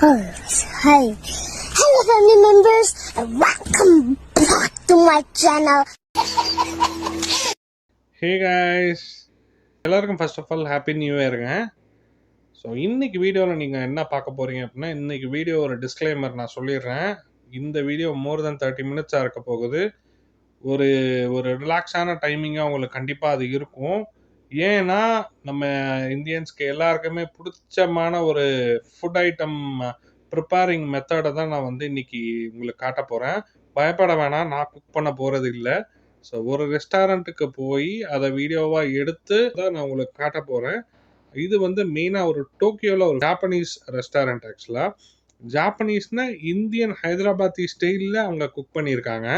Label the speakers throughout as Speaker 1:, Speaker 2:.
Speaker 1: Hi. Hello family members and welcome back to my channel.
Speaker 2: Hey guys, எல்லாருக்கும் first of all happy new இயருங்க. So இன்னைக்கு வீடியோவில் நீங்கள் என்ன பார்க்க போகிறீங்க அப்படின்னா, இன்னைக்கு வீடியோ ஒரு டிஸ்க்ளைமர் நான் சொல்லிடுறேன். இந்த வீடியோ மோர் தென் 30 மினிட்ஸாக இருக்க போகுது. ஒரு ஒரு ரிலாக்ஸான டைமிங்காக உங்களுக்கு கண்டிப்பாக அது இருக்கும். ஏன்னா நம்ம இந்தியன்ஸ்க்கு எல்லாருக்குமே பிடிச்சமான ஒரு ஃபுட் ஐட்டம் ப்ரிப்பேரிங் மெத்தடை தான் நான் வந்து இன்னைக்கு உங்களுக்கு காட்ட போகிறேன். பயப்பட வேணாம், நான் குக் பண்ண போகிறது இல்லை. ஸோ ஒரு ரெஸ்டாரண்ட்டுக்கு போய் அதை வீடியோவாக எடுத்து தான் நான் உங்களுக்கு காட்ட போகிறேன். இது வந்து மெயினாக ஒரு டோக்கியோவில் ஒரு ஜாப்பனீஸ் ரெஸ்டாரண்ட். ஆக்சுவலாக ஜாப்பனீஸ்னா இந்தியன் ஹைதராபாத்தி ஸ்டைலில் அவங்க குக் பண்ணியிருக்காங்க.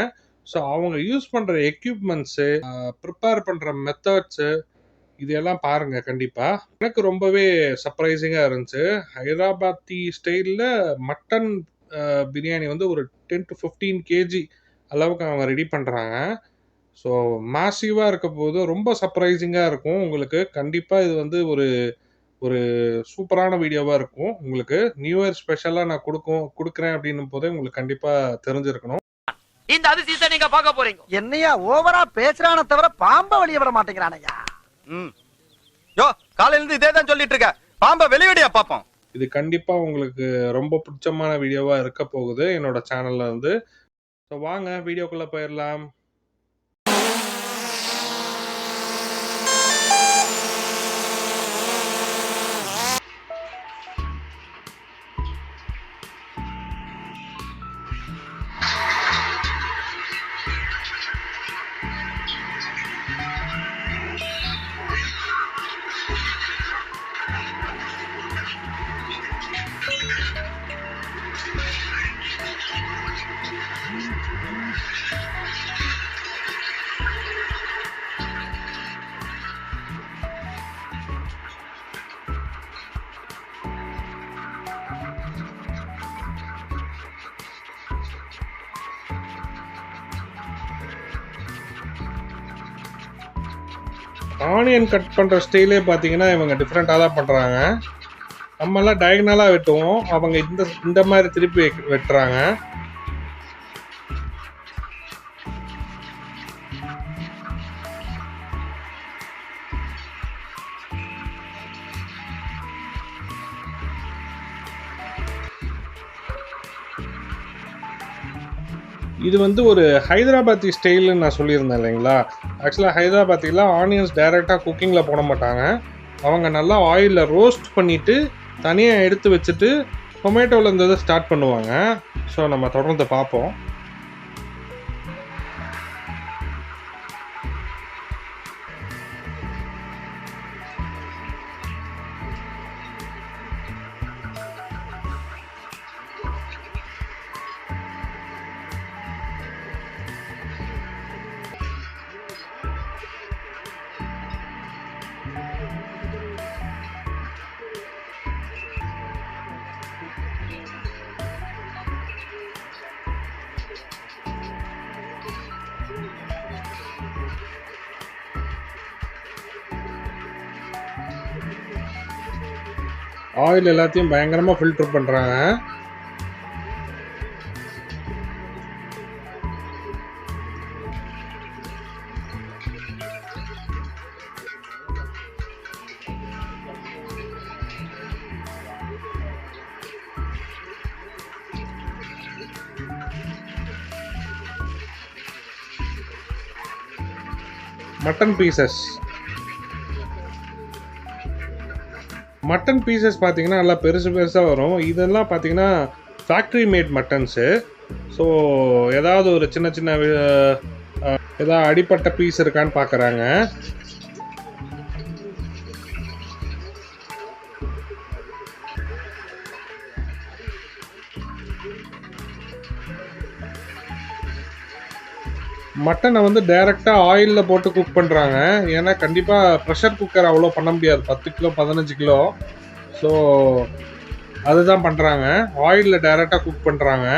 Speaker 2: ஸோ அவங்க யூஸ் பண்ணுற எக்யூப்மெண்ட்ஸு, ப்ரிப்பேர் பண்ணுற மெத்தட்ஸு, இதெல்லாம் பாருங்கள். கண்டிப்பாக எனக்கு ரொம்பவே சர்ப்ரைசிங்காக இருந்துச்சு. ஹைதராபாத்தி ஸ்டைலில் மட்டன் பிரியாணி வந்து ஒரு 10 to 15 kg அளவுக்கு அவங்க ரெடி பண்ணுறாங்க. ஸோ மாசிவாக இருக்க போது ரொம்ப சர்ப்ரைசிங்காக இருக்கும் உங்களுக்கு. கண்டிப்பாக இது வந்து ஒரு ஒரு சூப்பரான வீடியோவாக இருக்கும். உங்களுக்கு நியூ இயர் ஸ்பெஷலாக நான் கொடுக்குறேன் அப்படின்னும் போதே உங்களுக்கு கண்டிப்பாக தெரிஞ்சிருக்கணும்.
Speaker 3: இந்த அதிசயத்தை நீங்க பார்க்க போறீங்க. என்னையா ஓவரா பேசுறானே தவிர பாம்ப வெளிய வர மாட்டேங்கிறானயா.
Speaker 4: யோ, காலையில இருந்து இதே தான் சொல்லிட்டு இருக்க. பாம்ப வெளியடியா பாப்போம்.
Speaker 2: இது கண்டிப்பாக உங்களுக்கு ரொம்ப பிடிச்சமான வீடியோவாக இருக்க போகுது என்னோட சேனல்ல இருந்து. ஸோ வாங்க வீடியோக்குள்ளே போயிடலாம். ஆனியன் கட் பண்ணுற ஸ்டைலே பார்த்தீங்கன்னா இவங்க டிஃப்ரெண்ட்டாக தான் பண்ணுறாங்க. நம்மெல்லாம் டயகனலாக வெட்டுவோம், அவங்க இந்த மாதிரி திருப்பி வெட்டுறாங்க. இது வந்து ஒரு ஹைதராபாத்தி ஸ்டைல்னு நான் சொல்லியிருந்தேன் இல்லைங்களா. ஆக்சுவலாக ஹைதராபாத்தியில் ஆனியன்ஸ் டைரெக்டாக குக்கிங்கில் போட மாட்டாங்க. அவங்க நல்லா ஆயிலில் ரோஸ்ட் பண்ணிவிட்டு தனியாக எடுத்து வச்சுட்டு டொமேட்டோவில் இருந்ததை ஸ்டார்ட் பண்ணுவாங்க. ஸோ நம்ம தொடர்ந்து பார்ப்போம். ஆயில் எல்லாத்தையும் பயங்கரமாக ஃபில்டர் பண்ணுறாங்க. மட்டன் பீசஸ் பார்த்தீங்கன்னா நல்லா பெருசாக வரும். இதெல்லாம் பார்த்தீங்கன்னா ஃபேக்ட்ரி மேட் மட்டன்ஸு. ஸோ ஏதாவது ஒரு சின்ன ஏதாவது அடிப்பட்ட பீஸ் இருக்கான்னு பார்க்குறாங்க. மட்டனை வந்து டைரெக்டாக ஆயிலில் போட்டு குக் பண்ணுறாங்க. ஏன்னா கண்டிப்பாக ப்ரெஷர் குக்கர் அவ்வளோ பண்ண முடியாது, 10 கிலோ 15 கிலோ. ஸோ அதுதான் பண்ணுறாங்க, ஆயிலில் டைரெக்டாக குக் பண்ணுறாங்க.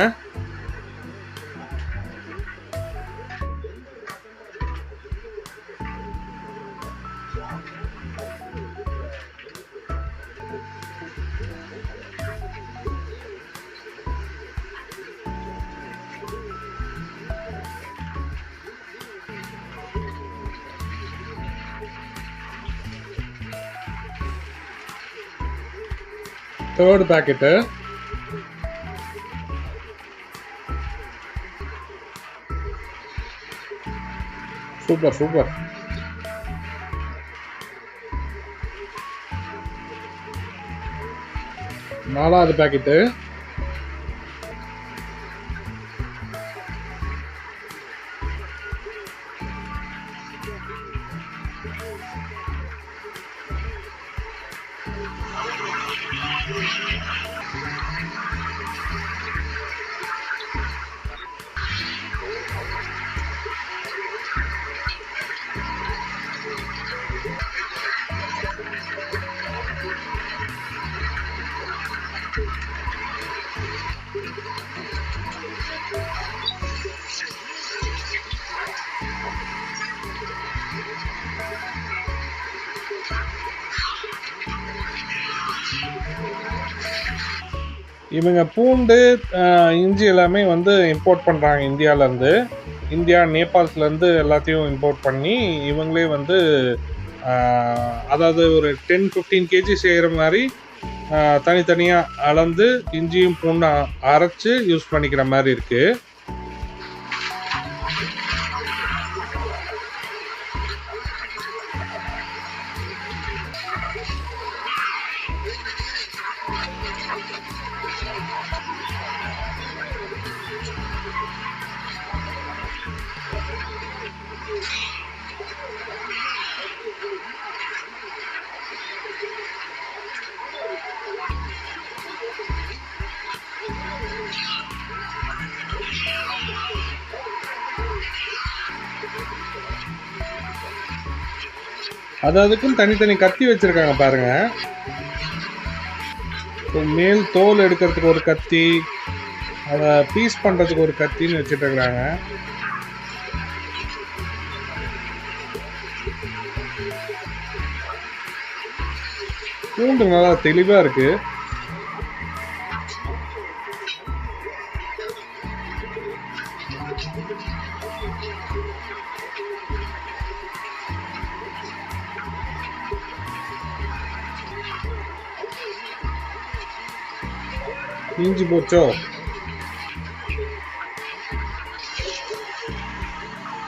Speaker 2: Third packet. Super super. நாலாவது பேக்கெட்டு. இவங்க பூண்டு இஞ்சி எல்லாமே வந்து இம்போர்ட் பண்ணுறாங்க இந்தியாவிலேருந்து. இந்தியா நேபாளத்துலேருந்து எல்லாத்தையும் இம்போர்ட் பண்ணி இவங்களே வந்து அதாவது ஒரு 10-15 kg செய்கிற மாதிரி தனித்தனியாக அளந்து இஞ்சியும் பூண்டு அரைச்சி யூஸ் பண்ணிக்கிற மாதிரி இருக்குது. அதுக்கும் தனித்தனி கத்தி வச்சிருக்காங்க பாருங்க. மேல் தோல் எடுக்கிறதுக்கு ஒரு கத்தி, அதை பீஸ் பண்றதுக்கு ஒரு கத்தின்னு வச்சுட்டு இருக்கிறாங்க. பூண்டு நல்லா தெளிவா இருக்கு. இஞ்சி போச்சோ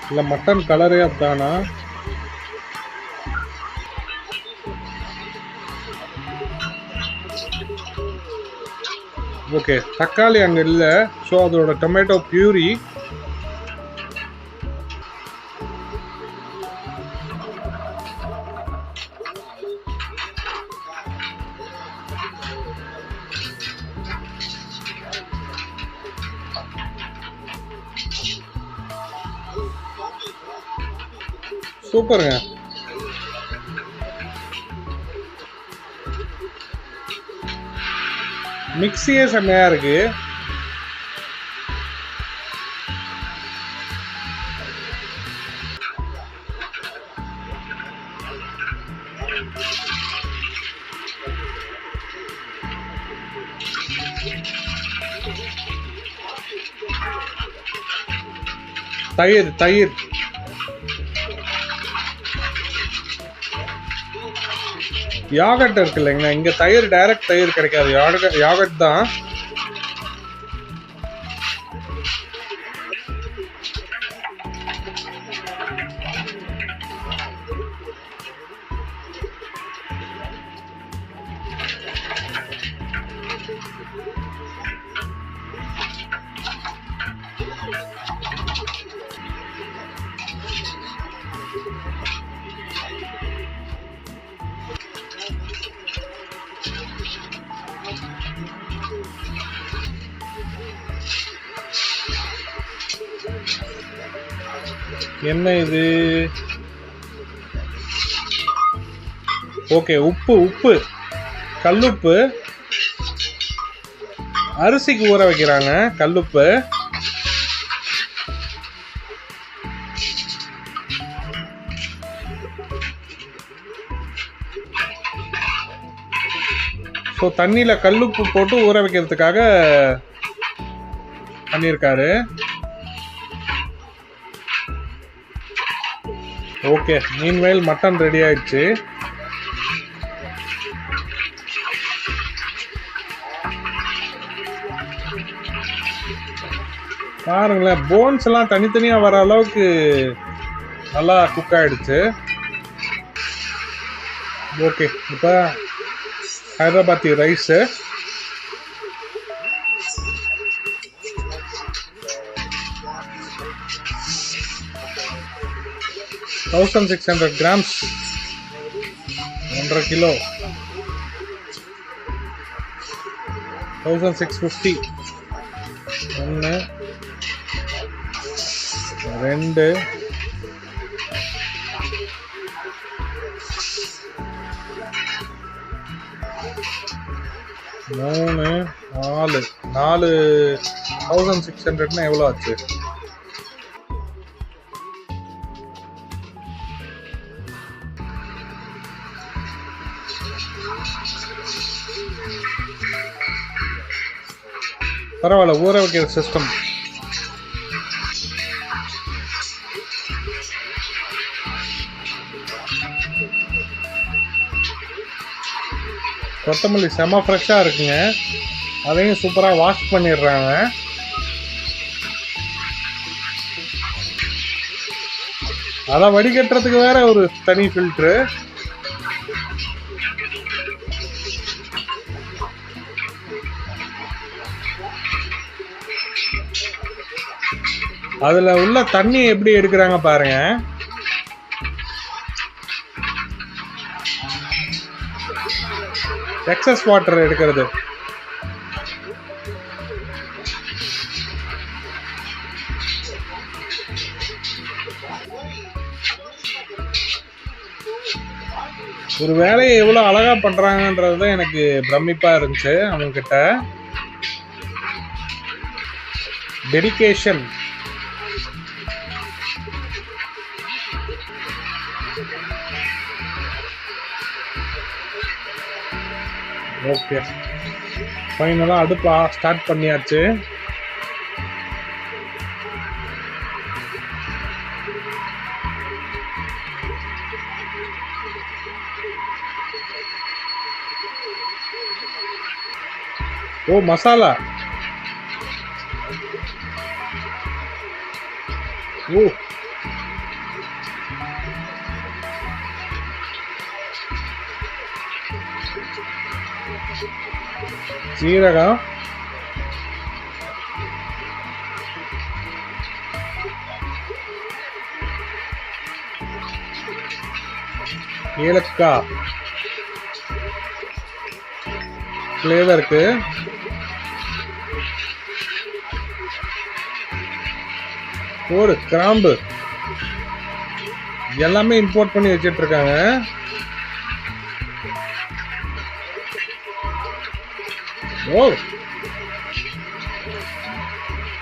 Speaker 2: இல்லை மட்டன் கலரே அப்படின்னா? ஓகே, தக்காளி அங்கே இல்லை. ஸோ அதோட டொமேட்டோ பியூரி. சூப்பருங்க. மிக்சியே செம்மையா இருக்கு. தயிர் தயிர் யாகர்ட் இருக்கு இல்லைங்களா, இங்க தயிர் டைரக்ட் தயிர் கிடைக்காது, யாகர்ட் தான். என்ன இது? ஓகே, உப்பு உப்பு கல்லுப்பு. அரிசிக்கு ஊற வைக்கிறாங்க கல்லுப்பு. ஸோ தண்ணியில கல்லுப்பு போட்டு ஊற வைக்கிறதுக்காக பண்ணியிருக்காரு. ஓகே, மீன்வேல் மட்டன் ரெடி ஆயிடுச்சு. பாருங்களேன், போன்ஸ் எல்லாம் தனித்தனியா வர அளவுக்கு நல்லா குக் ஆயிடுச்சு. ஓகே, இப்போ ஹைதராபாத்தி ரைஸு, $1600 grams, 1.5 கிலோ, 1650. 1 2 3 4 $1600 எவ்வளோ ஆச்சு? பரவாயில்ல, ஊற வைக்கிற சிஸ்டம். கொத்தமல்லி செம ஃப்ரெஷ்ஷாக இருக்குங்க. அதையும் சூப்பராக வாஷ் பண்ணிடுறாங்க. அதை வடிகட்டுறதுக்கு வேற ஒரு தனி ஃபில்ட்ரு. அதுல உள்ள தண்ணி எப்படி எடுக்கிறாங்க பாருங்க. எக்ஸஸ் வாட்டர் எடுக்கிறது. ஒரு வேலையை எவ்வளவு அழகா பண்றாங்கன்றதுதான் எனக்கு பிரமிப்பா இருந்துச்சு. அவங்க கிட்ட டெடிகேஷன். ஓகே, ஃபைனலாக அடுப்பு ஸ்டார்ட் பண்ணியாச்சு. ஓ, மசாலா. ஓ, சீரகம், ஏலக்காய் ஃப்ளேவருக்கு, ஒரு கிராம்பு, எல்லாமே இம்போர்ட் பண்ணி வச்சிட்டு இருக்காங்க. ஓ,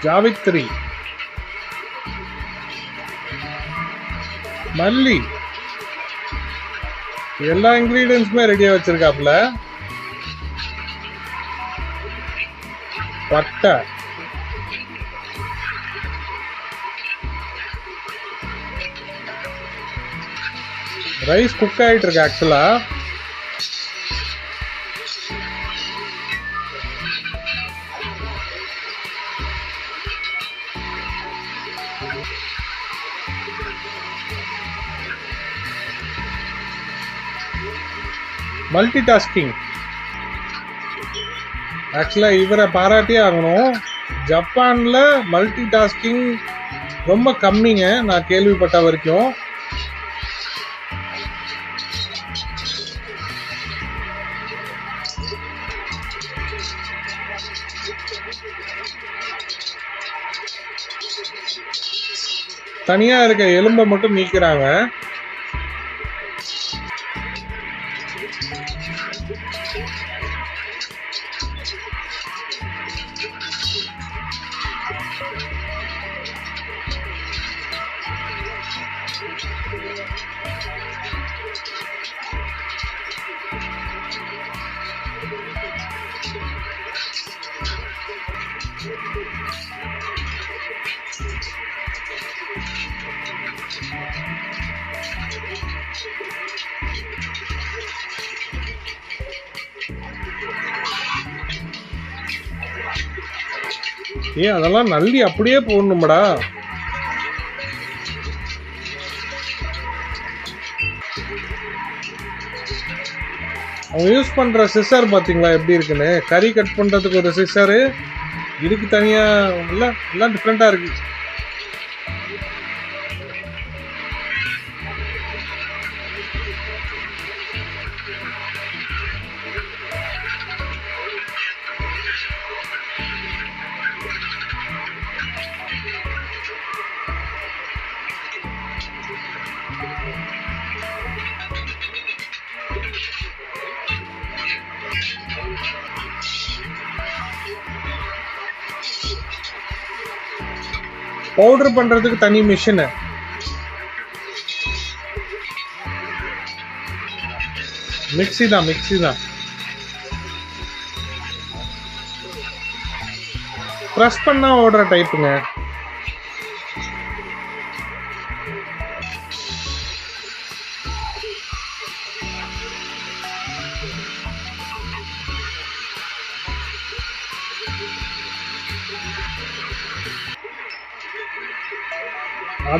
Speaker 2: ஜாவித்ரி, மல்லி, எல்லா இன்கிரீடியன்ஸுமே ரெடியா வச்சிருக்காப்ல. பட்டை, ரைஸ் குக் ஆயிட்டு இருக்கு. ஆக்சுவலா மல்டி டாஸ்கிங். ஆக்சுவலா இவரை பாராட்டியே ஆகணும். ஜப்பான்ல மல்டி டாஸ்கிங் ரொம்ப கம்மிங்க, நான் கேள்விப்பட்ட வரைக்கும். தனியா இருக்க எலும்பை மட்டும் நீக்கிறாங்க. அதெல்லாம் நல்லி அப்படியே போடணும்டா. அவங்க யூஸ் பண்ற சிசர் பாத்தீங்களா எப்படி இருக்குன்னு. கறி கட் பண்றதுக்கு ஒரு சிசரு, இதுக்கு தனியா எல்லாம் டிஃப்ரெண்டா இருக்கு. பவுடர் பண்றதுக்கு தனி மிஷின். மிக்ஸி தான். பிரஸ் பண்ணா ஓடுற டைப்புங்க.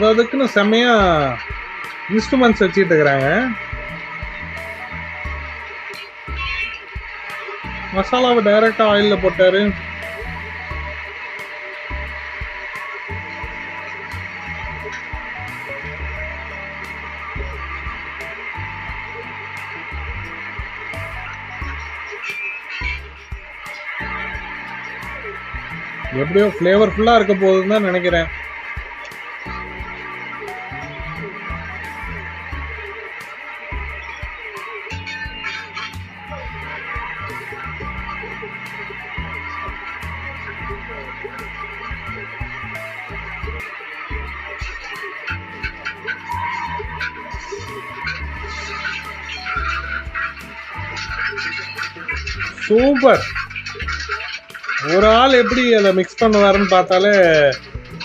Speaker 2: அதுக்குன்னு செம்மையா இன்ஸ்ட்ருமெண்ட்ஸ் வச்சுட்டு இருக்கிறாங்க. மசாலாவை டைரக்டா ஆயில்ல போட்டாரு. எப்படியோ ஃபிளேவர்ஃபுல்லா இருக்க போகுதுன்னு தான் நினைக்கிறேன். சூப்பர். ஒரு ஆள் எப்படி அதை மிக்ஸ் பண்ணுவாருன்னு பார்த்தாலே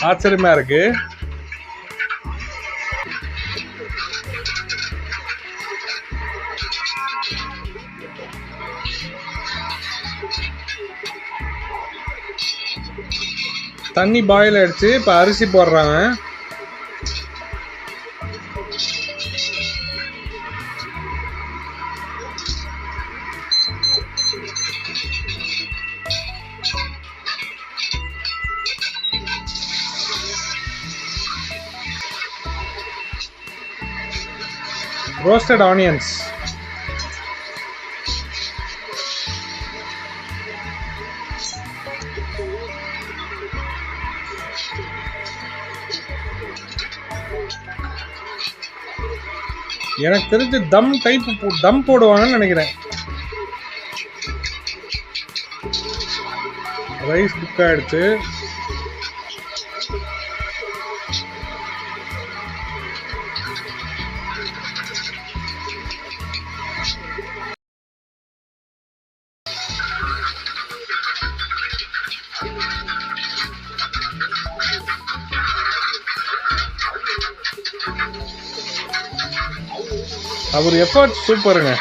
Speaker 2: ஆச்சரியமா இருக்கு. தண்ணி பாயில் ஆயிடுச்சு. இப்ப அரிசி போடுறாங்க. roasted onions. எனக்கு தெரிஞ்சு தம் போடுவாங்கன்னு நினைக்கிறேன். ரைஸ் குக் ஆயிடுச்சு. அவர் எஃபர்ட் சூப்பருங்க.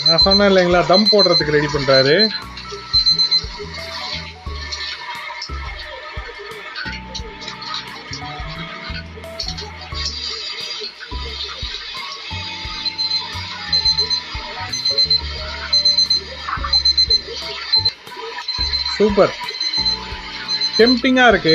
Speaker 2: நான் சொன்னேன் இல்லைங்களா, தம் போடுறதுக்கு ரெடி பண்றாரு. சூப்பர், டெம்ப்டிங்கா இருக்கு.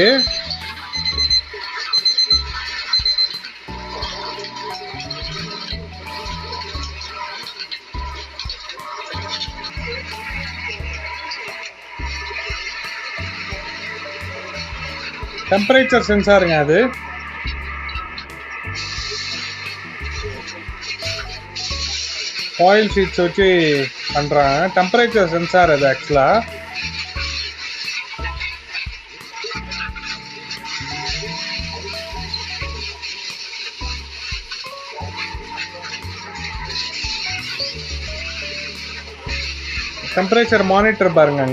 Speaker 2: டெம்பரேச்சர் சென்சாருங்க அது. ஆயில் ஷீட்ஸ் வச்சு பண்றாங்க. டெம்பரேச்சர் சென்சார் அது ஆக்சுவலா. டெம்பரேச்சர் மானிட்டர் பாருங்க.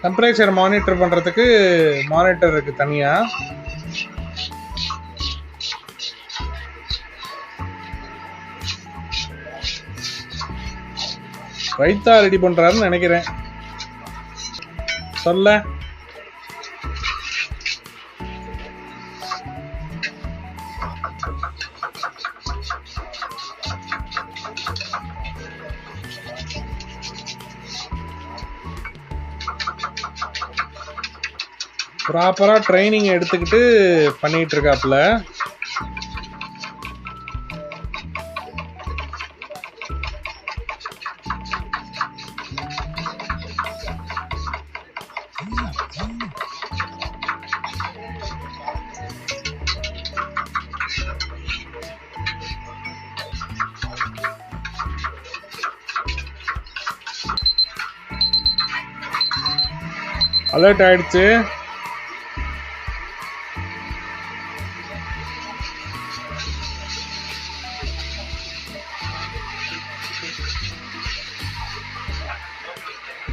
Speaker 2: டெம்பரேச்சர் மானிட்டர் பண்ணுறதுக்கு மானிட்டர் இருக்குது தனியாக. ரைத்தா ரெடி பண்ணுறாருன்னு நினைக்கிறேன். சொல்ல ப்ராப்பராக ட்ரைனிங் எடுத்துக்கிட்டு பண்ணிகிட்டு இருக்காப்புல. அலர்ட் ஆயிடுச்சு.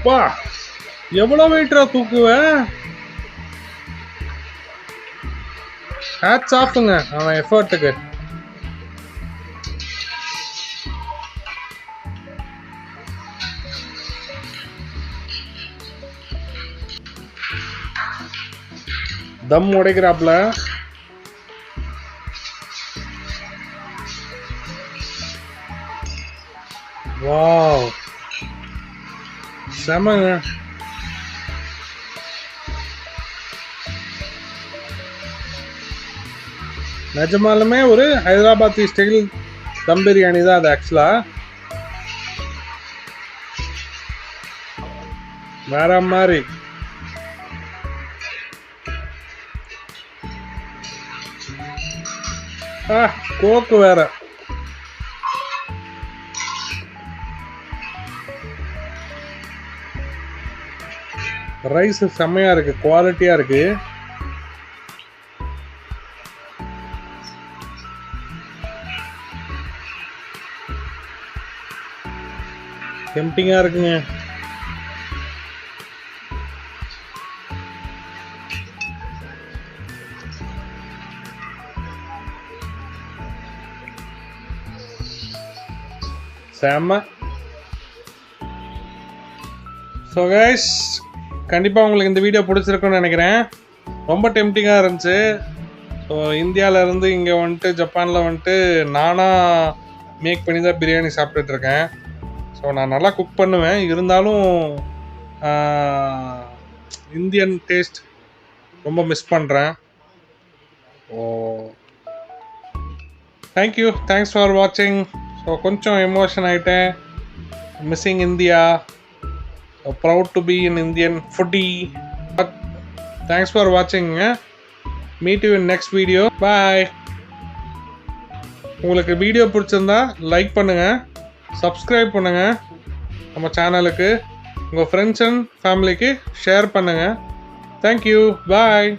Speaker 2: பா எவ்வளோ வெயிட்டா தூக்குவ. ஹேட்ஸ் ஆஃப்ங்க அவன் எஃபர்ட்டுக்கு. தம் உடைக்கிறாப்ல. வாவ் செமங்க. நிஜமாலுமே ஒரு ஹைதராபாத்தி ஸ்டைல் தம் பிரியாணி தான் அது. ஆக்சுவலா வேற மாதிரி. கோக்கு வேற. ரைஸ் செம்மையா இருக்கு, குவாலிட்டியா இருக்கு. டெம்ப்டிங்கா இருக்குங்க. செம்ம. ஸோ கைஸ், கண்டிப்பாக உங்களுக்கு இந்த வீடியோ பிடிச்சிருக்குன்னு நினைக்கிறேன். ரொம்ப டெம்ப்டிங்காக இருந்துச்சு. ஸோ இந்தியாவிலேருந்து இங்கே வந்துட்டு ஜப்பானில் வந்துட்டு நானாக மேக் பண்ணி தான் பிரியாணி சாப்பிட்டுட்ருக்கேன். ஸோ நான் நல்லா குக் பண்ணுவேன். இருந்தாலும் இந்தியன் டேஸ்ட் ரொம்ப மிஸ் பண்ணுறேன். ஓ தேங்க்யூ, தேங்க்ஸ் ஃபார் வாட்சிங். ஸோ கொஞ்சம் எமோஷன் ஆகிட்டேன். Missing India. Proud to be in Indian foodie. Thanks for வாட்சிங்க. Meet you in next video. Bye. உங்களுக்கு வீடியோ பிடிச்சிருந்தா லைக் பண்ணுங்கள், சப்ஸ்கிரைப் பண்ணுங்கள் நம்ம சேனலுக்கு. உங்கள் ஃப்ரெண்ட்ஸ் அண்ட் ஃபேமிலிக்கு ஷேர் பண்ணுங்கள். தேங்க்யூ. பாய்.